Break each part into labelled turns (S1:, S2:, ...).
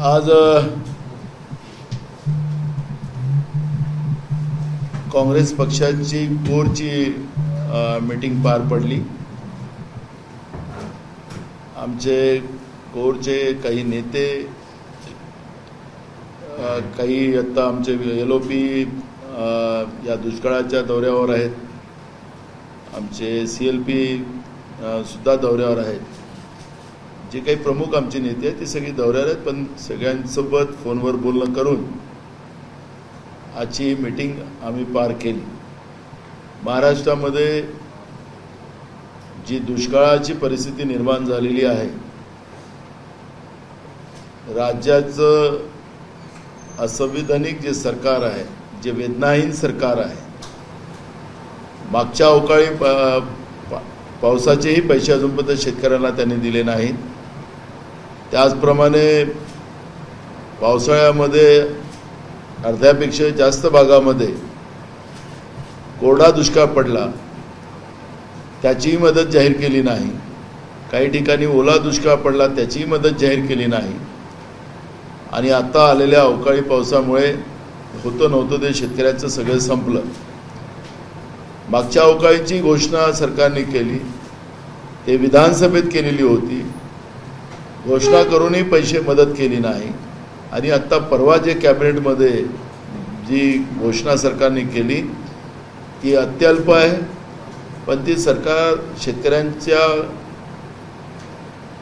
S1: आज काँग्रेस पक्षाची कोरची मीटिंग पार पडली। आमचे कोरचे काही नेते, काही आता आमचे LOP या दुष्काळाच्या दौऱ्यावर आहेत, आमचे CLP सुद्धा दौऱ्यावर आहेत। जे काही प्रमुख आमचे नेते आहेत ते सगळे दौऱ्यावर आहेत, पण सगळ्यांसोबत फोनवर बोलणं करून आजची मीटिंग आम्ही पार केली। महाराष्ट्रामध्ये जी दुष्काळाची परिस्थिती निर्माण झालेली आहे, राज्याचं असंविधानिक जे सरकार आहे, जे वेदनाहीन सरकार आहे, मागच्या अवकाळी पावसाचेही पैसे अजूनपर्यंत शेतकऱ्यांना त्यांनी दिले नाहीत। त्याचप्रमाणे पावसाळ्यामध्ये अर्ध्यापेक्षा जास्त भागामध्ये कोरडा दुष्काळ पडला, त्याचीही मदत जाहीर केली नाही। काही ठिकाणी ओला दुष्काळ पडला, त्याचीही मदत जाहीर केली नाही। आणि आता आलेल्या अवकाळी पावसामुळे होतं नव्हतं ते शेतकऱ्याचं सगळं संपलं। मागच्या अवकाळीची घोषणा सरकारने केली, ते विधानसभेत केलेली होती, घोषणा करूनही पैसे मदत केली नाही। आणि आता परवा जे कॅबिनेटमध्ये जी घोषणा सरकारने केली ती अत्यल्प आहे, पण ती सरकार शेतकऱ्यांच्या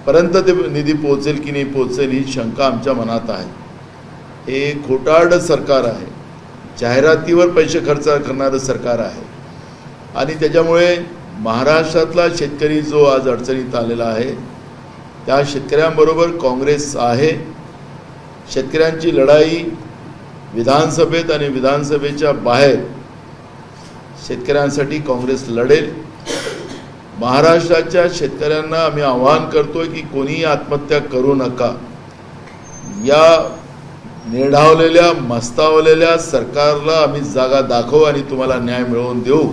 S1: पर्यंत ते निधी पोहोचेल की नाही पोहोचेल ही शंका आमच्या मनात आहे। हे खोटारड सरकार आहे, जाहिरातीवर पैसे खर्च करणारं सरकार आहे। आणि त्याच्यामुळे महाराष्ट्रातला शेतकरी जो आज अडचणीत आलेला आहे, त्या शेतकऱ्यांबरोबर काँग्रेस आहे। शेतकऱ्यांची लढाई विधानसभेत आणि विधानसभेच्या बाहेर शेतकऱ्यांसाठी काँग्रेस लढेल। महाराष्ट्राच्या शेतकऱ्यांना आम्ही आवाहन करतोय की कोणीही आत्महत्या करू नका। या निर्ढावलेल्या मस्तावलेल्या सरकारला आम्ही जागा दाखवू आणि तुम्हाला न्याय मिळवून देऊ,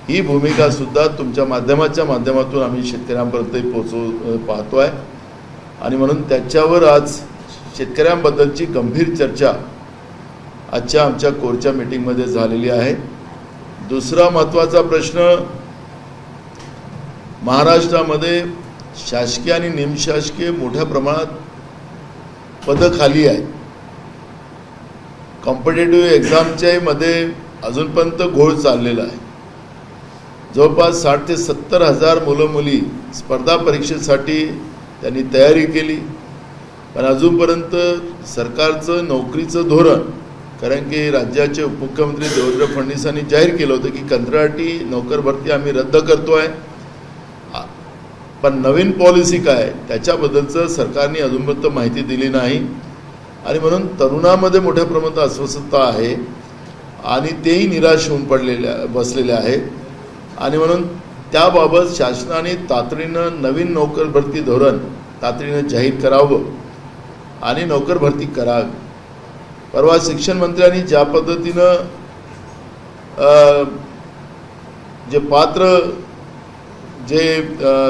S1: ही भूमिका सुद्धा तुमच्या माध्यमातून आम्ही शेतकऱ्यांपर्यंत पोहोचवू पाहतोय। आणि म्हणून त्याच्यावर आज शेतकऱ्यांबद्दलची गंभीर चर्चा आजच्या आमच्या कोरच्या मीटिंगमध्ये झालेली आहे। दुसरा महत्त्वाचा प्रश्न, महाराष्ट्रामध्ये शासकीय आणि निमशासकीय मोठ्या प्रमाणात पदं खाली आहेत। कॉम्पिटेटिव्ह एक्झामच्या मध्ये अजूनपर्यंत घोळ चाललेला आहे। जवळपास 60 ते 70 हजार मुलं मुली स्पर्धा परीक्षेसाठी त्यांनी तयारी केली, पण अजूनपर्यंत सरकारचं नोकरीचं धोरण, कारण की राज्याचे उपमुख्यमंत्री देवेंद्र फडणवीसांनी जाहीर केलं होतं की कंत्राटी नोकर भरती आम्ही रद्द करतोय, पण नवीन पॉलिसी काय त्याच्याबद्दलचं सरकारने अजूनपर्यंत माहिती दिली नाही। आणि म्हणून तरुणामध्ये मोठ्या प्रमाणात अस्वस्थता आहे आणि तेही निराश होऊन बसलेले आहेत। आणि म्हणून त्याबाबत शासनाने तातडीनं नवीन नोकर भरती धोरण तातडीनं जाहीर करावं आणि नोकर भरती करावी। परवा शिक्षण मंत्र्यांनी ज्या पद्धतीनं जे पात्र जे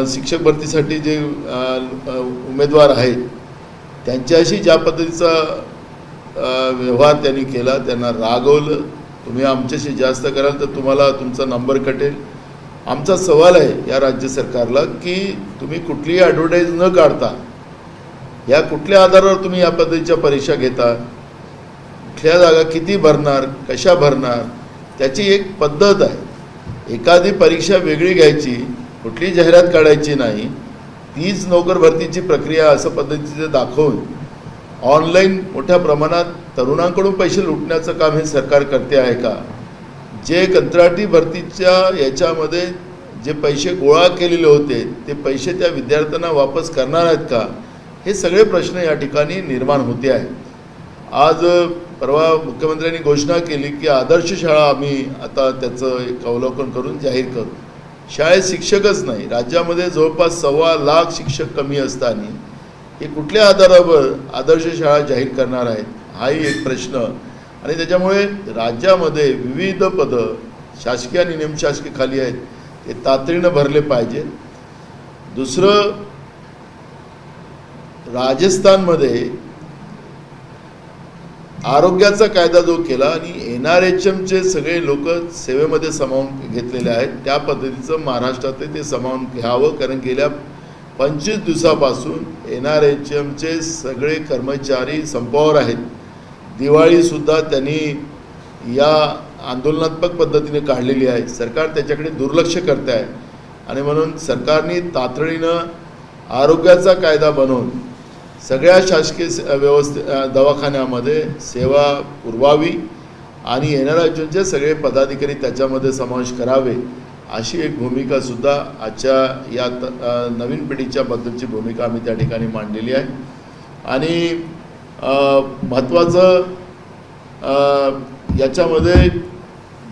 S1: शिक्षक भरतीसाठी जे उमेदवार आहेत त्यांच्याशी ज्या पद्धतीचा व्यवहार त्यांनी केला, त्यांना रागवलं, तुम्ही आमच्याशी जास्त कराल तर तुम्हाला तुमचा नंबर कटेल। आमचा सवाल आहे या राज्य सरकारला की तुम्ही कुठलीही ॲडव्हर्टाईज न काढता या कुठल्या आधारावर तुम्ही या पद्धतीच्या परीक्षा घेता, कुठल्या जागा किती भरणार, कशा भरणार, त्याची एक पद्धत आहे। एखादी परीक्षा वेगळी घ्यायची, कुठली जाहिरात काढायची नाही, तीच नोकर भरतीची प्रक्रिया असं पद्धतीचं दाखवून ऑनलाईन मोठ्या प्रमाणात तरुणांकडून पैसे लुटण्याचं काम हे सरकार करते आहे का? जे कंत्राटी भरतीच्या याच्यामध्ये जे पैसे गोळा केलेले होते ते पैसे त्या विद्यार्थ्यांना वापस करणार आहेत का? हे सगळे प्रश्न या ठिकाणी निर्माण होते आहे। आज परवा मुख्यमंत्र्यांनी घोषणा केली की आदर्श शाळा आम्ही आता त्याचं एक अवलोकन करून जाहीर करू। शाळेत शिक्षकच नाही, राज्यामध्ये जवळपास 1.25 लाख शिक्षक कमी असताना हे कुठल्या आधारावर आदर्श शाळा जाहीर करणार आहेत, हाही एक प्रश्न। आणि त्याच्यामुळे राज्यामध्ये विविध पदं शासकीय आणि निमशासकीय खाली आहेत, ते तातडीनं भरले पाहिजे। दुसरं, राजस्थानमध्ये आरोग्याचा कायदा जो केला आणि NRHMचे सगळे लोक सेवेमध्ये सामावून घेतलेले आहेत, त्या पद्धतीचं महाराष्ट्रात ते सामावून घ्यावं. कारण गेल्या 25 दिवसापासून NRHMचे सगळे कर्मचारी संपावर आहेत. दिवाळीसुद्धा त्यांनी या आंदोलनात्मक पद्धतीने काढलेली आहे. सरकार त्याच्याकडे दुर्लक्ष करते आहे आणि म्हणून सरकारने तातडीनं आरोग्याचा कायदा बनवून सगळ्या शासकीय दवाखान्यामध्ये सेवा पुरवावी आणि NRHMचे सगळे पदाधिकारी त्याच्यामध्ये समावेश करावे, अशी एक भूमिकासुद्धा आजच्या या नवीन पिढीच्या बद्दलची भूमिका आम्ही त्या ठिकाणी मांडलेली आहे. आणि महत्त्वाचं याच्यामध्ये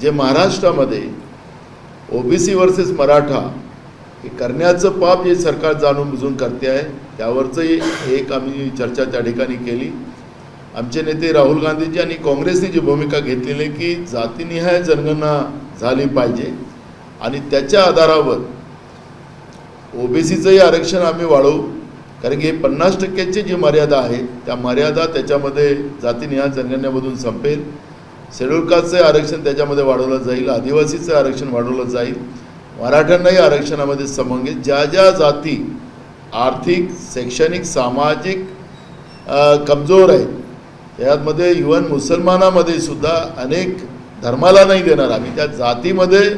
S1: जे महाराष्ट्रामध्ये OBC वर्सेस मराठा हे करण्याचं पाप जे सरकार जाणून बुजून करते आहे, त्यावरचंही एक आम्ही चर्चा त्या ठिकाणी केली. आमचे नेते राहुल गांधीजी आणि काँग्रेसने जी भूमिका घेतलेली आहे की जातीनिहाय जनगणना झाली पाहिजे आणि त्याच्या आधारावर OBCचंही आरक्षण आम्ही वाढवू. कारण की 50% जी मर्यादा आहे त्या मर्यादा त्याच्यामध्ये जातीनिहाय जनगणनेमधून संपेल. शेड्यूल कास्टचे आरक्षण त्याच्यामध्ये वाढवलं जाईल, आदिवासीचं आरक्षण वाढवलं जाईल, मराठ्यांनाही आरक्षणामध्ये सामावून घेईल. ज्या ज्या जाती आर्थिक, शैक्षणिक, सामाजिक कमजोर आहेत, त्यामध्ये इव्हन मुसलमानामध्ये सुद्धा अनेक धर्माला नाही देणार आम्ही. त्या जातीमध्ये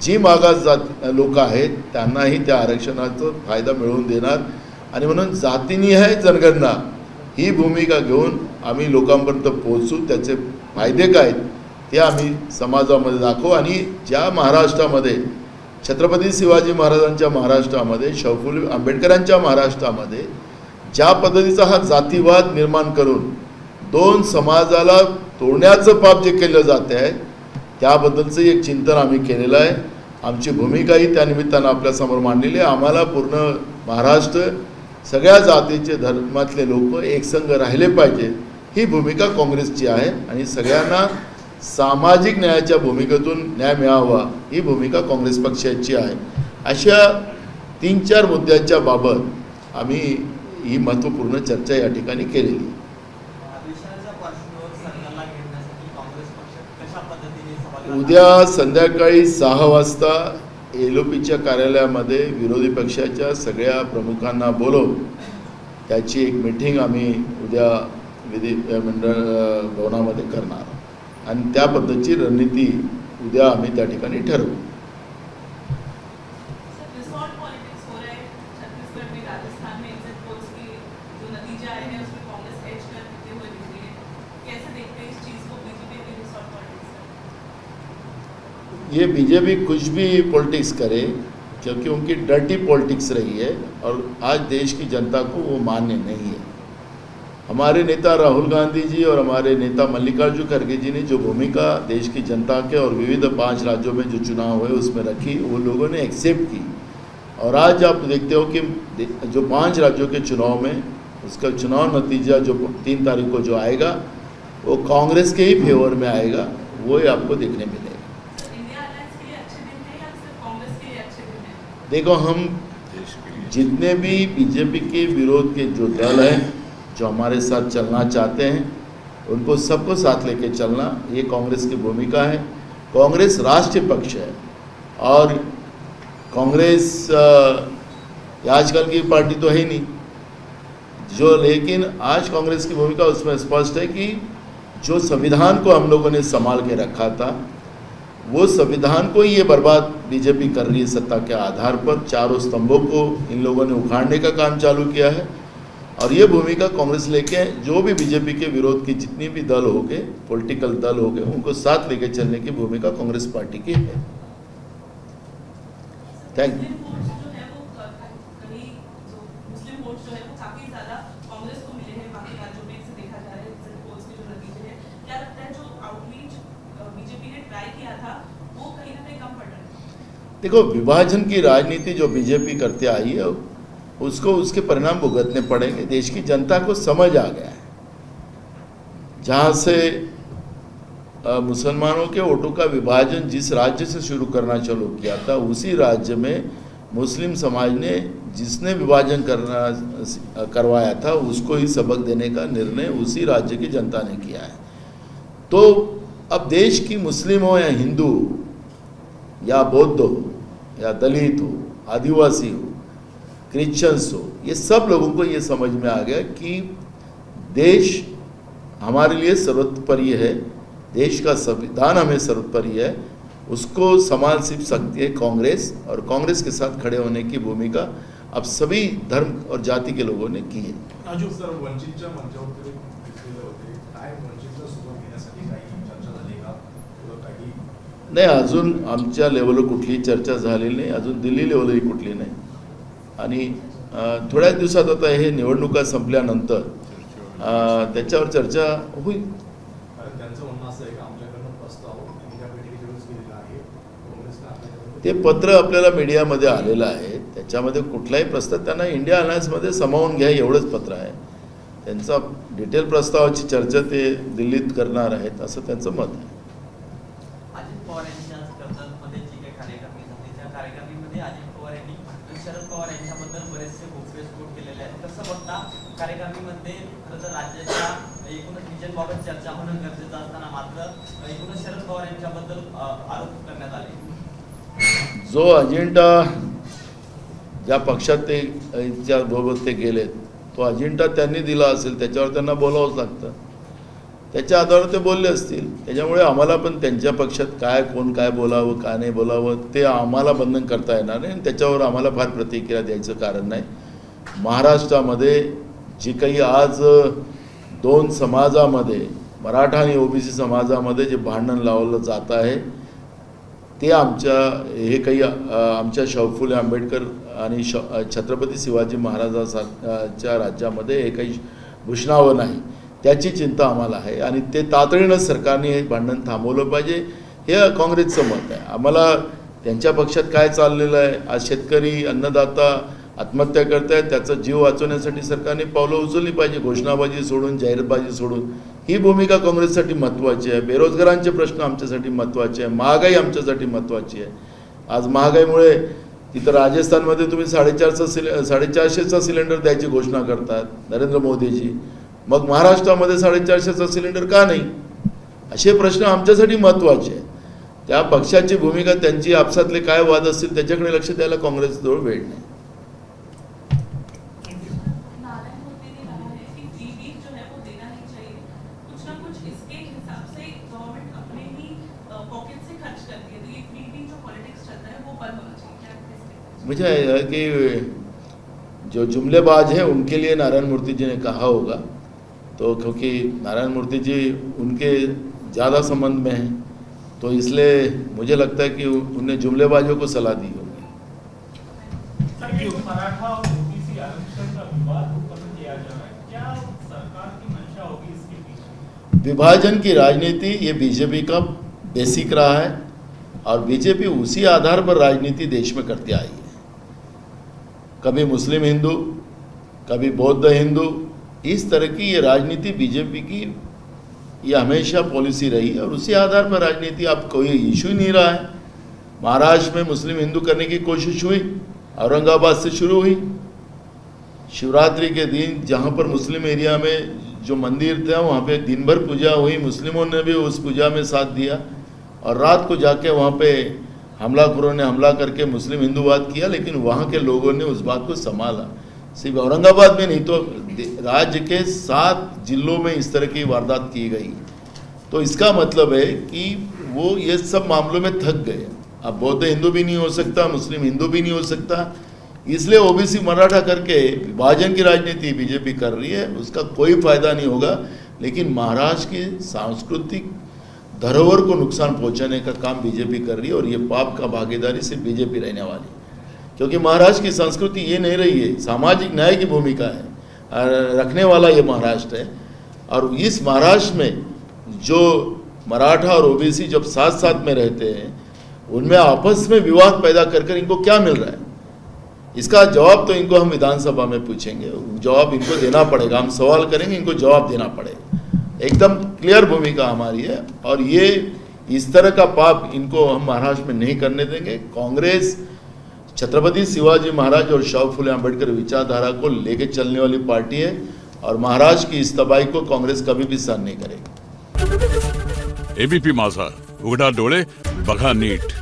S1: जी मागास लोक आहेत त्यांनाही त्या आरक्षणाचा फायदा मिळवून देणार. आणि म्हणून जातीनिहाय जनगणना ही भूमिका घेऊन आम्ही लोकांपर्यंत पोहोचू. त्याचे फायदे काय ते आम्ही समाजामध्ये दाखवू. आणि ज्या महाराष्ट्रामध्ये छत्रपती शिवाजी महाराजांच्या महाराष्ट्रामध्ये, शाहू आंबेडकरांच्या महाराष्ट्रामध्ये ज्या पद्धतीचा हा जातीवाद निर्माण करून दोन समाजाला तोडण्याचं पाप जे केलं जाते आहे, त्याबद्दलचं एक चिंतन आम्ही केलेलं आहे. आमची भूमिकाही त्यानिमित्तानं आपल्यासमोर मांडलेली आहे. आम्हाला पूर्ण महाराष्ट्र सगळ्या जातीचे, धर्मातले लोक एकसंघ राहिले पाहिजे, ही भूमिका काँग्रेसची आहे. आणि सगळ्यांना सामाजिक न्यायाच्या भूमिकेतून न्याय मिळावा ही भूमिका काँग्रेस पक्षाची आहे. अशा 3-4 मुद्द्यांच्या बाबत आम्ही ही महत्त्वपूर्ण चर्चा या ठिकाणी केलेली. उद्या संध्याकाळी 6 वाजता LOPच्या कार्यालयामध्ये विरोधी पक्षाच्या सगळ्या प्रमुखांना बोलवून त्याची एक मीटिंग आम्ही उद्या विधिमंडळ भवनामध्ये करणार आणि त्या पद्धतीची रणनीती उद्या आम्ही त्या ठिकाणी ठरवू. ये बीजेपी कुछ भी पॉलिटिक्स करे, क्योंकि उनकी डर्टी पॉलिटिक्स रही है और आज देश की जनता को वो मान्य नहीं है. हमारे नेता राहुल गांधी जी और हमारे नेता मल्लिकार्जुन खड़गे जी ने जो भूमिका देश की जनता के और विविध 5 राज्यों में जो चुनाव हुए उसमें रखी, वो लोगों ने एक्सेप्ट की. और आज आप देखते हो कि जो 5 राज्यों के चुनाव में उसका चुनाव नतीजा जो 3 तारीख को जो आएगा वो कांग्रेस के ही फेवर में आएगा, वो ही आपको देखने मिलेगा. देखो, हम जितने भी बीजेपी के विरोध के जो दल हैं, जो हमारे साथ चलना चाहते हैं, उनको सबको साथ लेके चलना, ये कांग्रेस की भूमिका है. कांग्रेस राष्ट्रीय पक्ष है और कांग्रेस आजकल की पार्टी तो है ही नहीं जो, लेकिन आज कांग्रेस की भूमिका उसमें स्पष्ट है कि जो संविधान को हम लोगों ने संभाल के रखा था, वो संविधान को ही ये बर्बाद बीजेपी कर रही है. सत्ता के आधार पर 4 स्तंभों को इन लोगों ने उखाड़ने का काम चालू किया है. और ये भूमिका कांग्रेस लेके, जो भी बीजेपी के विरोध की जितनी भी दल हो गए, पॉलिटिकल दल हो गए, उनको साथ लेके चलने की भूमिका कांग्रेस पार्टी की है. Thank you. देखो, विभाजन की राजनीति जो बीजेपी करते आई है उसको उसके परिणाम भुगतने पड़ेंगे. देश की जनता को समझ आ गया है. जहाँ से मुसलमानों के वोटों का विभाजन जिस राज्य से शुरू करना चालू किया था, उसी राज्य में मुस्लिम समाज ने जिसने विभाजन करवाया था उसको ही सबक देने का निर्णय उसी राज्य की जनता ने किया है। तो अब देश की मुस्लिम हो या हिंदू या बौद्ध हो या दलित हो, आदिवासी हो, क्रिश्चियंस हो, ये सब लोगों को ये समझ में आ गया कि देश हमारे लिए सर्वोपरि है, देश का संविधान हमें सर्वोपरि है, उसको संभाल सिर्फ सकती है कांग्रेस, और कांग्रेस के साथ खड़े होने की भूमिका अब सभी धर्म और जाति के लोगों ने की है। नाही, अजून आमच्या लेवलवर कुठली चर्चा झालेली नाही, अजून दिल्ली लेवलही कुठली नाही, आणि थोड्याच दिवसात आता हे निवडणुका संपल्यानंतर त्याच्यावर चर्चा होईल। ते पत्र आपल्याला मीडियामध्ये आलेलं आहे, त्याच्यामध्ये कुठलाही प्रस्ताव त्यांना इंडिया अलायन्समध्ये सामावून घ्या एवढंच पत्र आहे। त्यांचा डिटेल प्रस्तावाची चर्चा ते दिल्लीत करणार आहेत असं त्यांचं मत आहे।
S2: अजित पवार यांच्या कर्जतमध्ये जी काही कार्यक्रम झाली त्या कार्यक्रमामध्ये अजित पवार यांनी शरद पवार यांच्याबद्दल बरेचसे गौप्यस्फोट केलेले आहेत। कसं बघता कार्यक्रमामध्ये खरं तर राज्याच्या एकूणच विजनबाबत चर्चा होणं गरजेचं असताना मात्र एकूणच शरद पवार यांच्याबद्दल आरोप करण्यात आले।
S1: जो अजेंडा ज्या पक्षात ते बरोबर ते गेलेत तो अजेंडा त्यांनी दिला असेल त्याच्यावर त्यांना बोलावंच लागतं, त्याच्या आधारावर ते बोलले असतील। त्याच्यामुळे आम्हाला पण त्यांच्या पक्षात काय कोण काय बोलावं काय नाही बोलावं ते आम्हाला बंधन करता येणार नाही, त्याच्यावर आम्हाला फार प्रतिक्रिया द्यायचं कारण नाही। महाराष्ट्रामध्ये जी काही आज दोन समाजामध्ये मराठा आणि ओबीसी समाजामध्ये जे भांडण लावलं जात आहे ते हे काही आमच्या शाहू फुले आंबेडकर आणि छत्रपती शिवाजी महाराजांच्या राज्यामध्ये हे काही भूषणावं नाही, त्याची चिंता आम्हाला आहे, आणि ते तातडीनं सरकारने हे भांडण थांबवलं पाहिजे हे काँग्रेसचं मत आहे। आम्हाला त्यांच्या पक्षात काय चाललेलं आहे, आज शेतकरी अन्नदाता आत्महत्या करत आहेत, त्याचा जीव वाचवण्यासाठी सरकारने पावलं उचलली पाहिजे, घोषणाबाजी सोडून जाहीरबाजी सोडून। ही भूमिका काँग्रेससाठी महत्त्वाची आहे। बेरोजगारांचे प्रश्न आमच्यासाठी महत्त्वाचे आहे, महागाई आमच्यासाठी महत्त्वाची आहे। आज महागाईमुळे तिथं राजस्थानमध्ये तुम्ही 450चा सिलेंडर द्यायची घोषणा करतात नरेंद्र मोदीजी, मग महाराष्ट्रामध्ये 450चा सिलेंडर का नाही? असे प्रश्न आमच्यासाठी महत्त्वाचे आहेत। त्या पक्षाची भूमिका, त्यांची आपसातले काय वाद असतील त्याच्याकडे लक्ष द्यायला काँग्रेसजवळ वेळ नाही। मुझे है कि जो जुमलेबाज हैं उनके लिए नारायण मूर्ति जी ने कहा होगा, तो क्योंकि नारायण मूर्ति जी उनके ज़्यादा संबंध में हैं तो इसलिए मुझे लगता है कि उन्हें जुमलेबाजों को सलाह दी होगी।
S3: मराठा और ओबीसी आरक्षण का विवाद उत्पन्न किया जा रहा है, क्या सरकार की मंशा होगी इसके पीछे?
S1: विभाजन की राजनीति ये बीजेपी का बेसिक रहा है, और बीजेपी उसी आधार पर राजनीति देश में करती आई है। कभी मुस्लिम हिंदू, कभी बौद्ध हिंदू, इस तरह की ये राजनीति बीजेपी की ये हमेशा पॉलिसी रही है, और उसी आधार पर राजनीति अब कोई इशू ही नहीं रहा है। महाराष्ट्र में मुस्लिम हिंदू करने की कोशिश हुई, औरंगाबाद से शुरू हुई। शिवरात्रि के दिन जहाँ पर मुस्लिम एरिया में जो मंदिर था वहाँ पे दिन भर पूजा हुई, मुस्लिमों ने भी उस पूजा में साथ दिया, और रात को जाके वहाँ पे हमलाखोरों ने हमला करके मुस्लिम हिंदूवाद किया, लेकिन वहाँ के लोगों ने उस बात को संभाला। सिर्फ औरंगाबाद में नहीं तो राज्य के 7 जिलों में इस तरह की वारदात की गई। तो इसका मतलब है कि वो ये सब मामलों में थक गए। अब बौद्ध हिंदू भी नहीं हो सकता, मुस्लिम हिंदू भी नहीं हो सकता, इसलिए ओबीसी मराठा करके विभाजन की राजनीति बीजेपी कर रही है, उसका कोई फायदा नहीं होगा। लेकिन महाराष्ट्र की सांस्कृतिक धरोहर को नुकसान पहुंचाने का काम बीजेपी कर रही है, और ये पाप का भागीदारी सिर्फ बीजेपी रहने वाली है, क्योंकि महाराष्ट्र की संस्कृति ये नहीं रही है। सामाजिक न्याय की भूमिका है रखने वाला ये महाराष्ट्र है, और इस महाराष्ट्र में जो मराठा और ओबीसी जब साथ साथ में रहते हैं उनमें आपस में विवाद पैदा कर इनको क्या मिल रहा है, इसका जवाब तो इनको हम विधानसभा में पूछेंगे, जवाब इनको देना पड़ेगा। हम सवाल करेंगे, इनको जवाब देना पड़ेगा। एकदम क्लियर भूमिका हमारी है, और ये इस तरह का पाप इनको हम महाराष्ट्र में नहीं करने देंगे। कांग्रेस छत्रपति शिवाजी महाराज और शाहू फुले अम्बेडकर विचारधारा को लेके चलने वाली पार्टी है और महाराष्ट्र की इस तबाही को कांग्रेस कभी भी सहन नहीं करेगी.
S4: एबीपी माझा, उघडा डोळे बघा नीट.